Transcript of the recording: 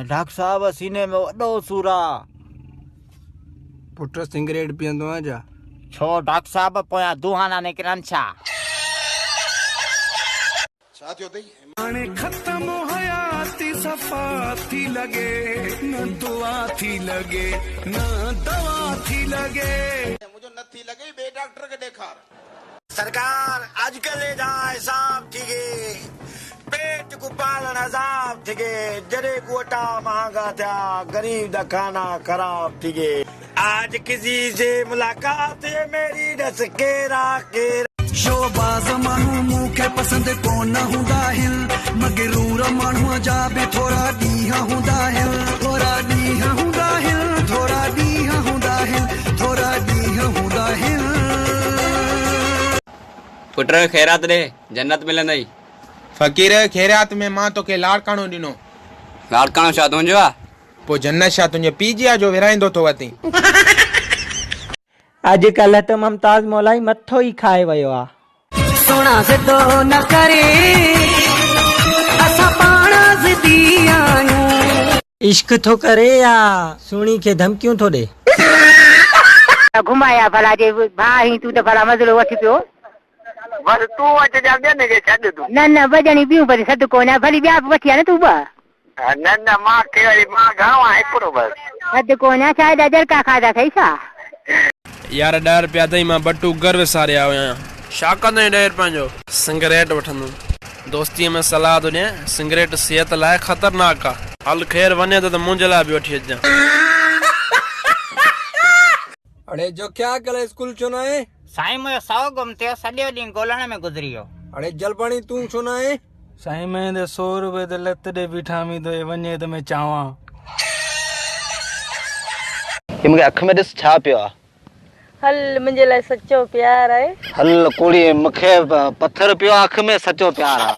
Doctor साहब सीने में वॾो सूर आहे। पुट सिगरेट पीअंदो आहियां छा? छो डॉक्टर साहब पोयां दुहाना निकिरनि छा? छा थियो अथई? हाणे ख़त्म हयाती सफ़ा थी लॻे, न दुआ थी लॻे न दवा थी लॻे। मुझे न थी लॻे ॿिए डॉक्टर खे ॾेखार। सरकार अॼुकल्ह जा हिसाब थी गए, पेट को पालन अजाब थी गए, जड़े गोटा महंगा था, गरीब दा खाना खराब थी गए। आज किसी से मुलाकात है मेरी दस केरा केरा। शोबाज माण्हू मूंखे पसंद कोन हूंदा आहिनि, मगरूर माण्हू जा बि थोरा ॾींहं हूंदा आहिनि, थोरा ॾींहं हूंदा आहिनि, थोरा ॾींहं हूंदा आहिनि, थोरा ॾींहं हूंदा आहिनि। पुट खैरात ॾे, जन्नत मिलंदई। फ़कीर खैरात में मां तोखे लाड़काणो ॾिनो। लाड़काणो छा तुंहिंजो आहे? पोइ जन्नत छा तुंहिंजे पीजिया जो विराईंदो तो अथई। अॼुकल्ह त मुमताज़ मौलाई मथो ई खाए वियो आहे। सोना ज़िदो न करे, असां पाण ज़िदी आहियूं। इश्क थो करे या सुणी खे धमकियूं थो ॾे? घुमाया भला जे भाई तू त भला मज़लो वठी पियो। बस तू अच जा ॿियनि खे छॾ तूं। न न भॼणी ॿियूं भली सॾु कोन भली ॿिया बि वठी आ न तूं ॿ। न न मां कहिड़ी मां घणो आहे हिकिड़ो बसि। सॾु कोन शायदि अजरका खाधा अथई छा? यार 10 रुपया अथई, मां बटू घर विसारिया हुया आहियां। छा कंदई 10 रुपया जो? सिगरेट वठंदुमि। दोस्तीअ में सलाह थो ॾियां, सिगरेट सिहत लाइ ख़तरनाक आहे। हल ख़ैर वञे त मुंहिंजे लाइ बि वठी अचिजांइ। अड़े जो क्या कल स्कूल छो न आहे? साईं मुंहिंजो सौ गुम थियो, सॼो ॾींहुं ॻोल्हण में गुज़री वियो। अड़े जलपाणी तूं छो न आहे? साईं मैं 100 रुपए त लत ॾे बीठा मी तो वञे त मैं चावां। ये मूंखे अख में ॾिस छा पियो आहे। हल मुंहिंजे लाइ सच्चो प्यार आहे। हल कुड़ी मूंखे पत्थर पियो अख में, सच्चो प्यार आहे।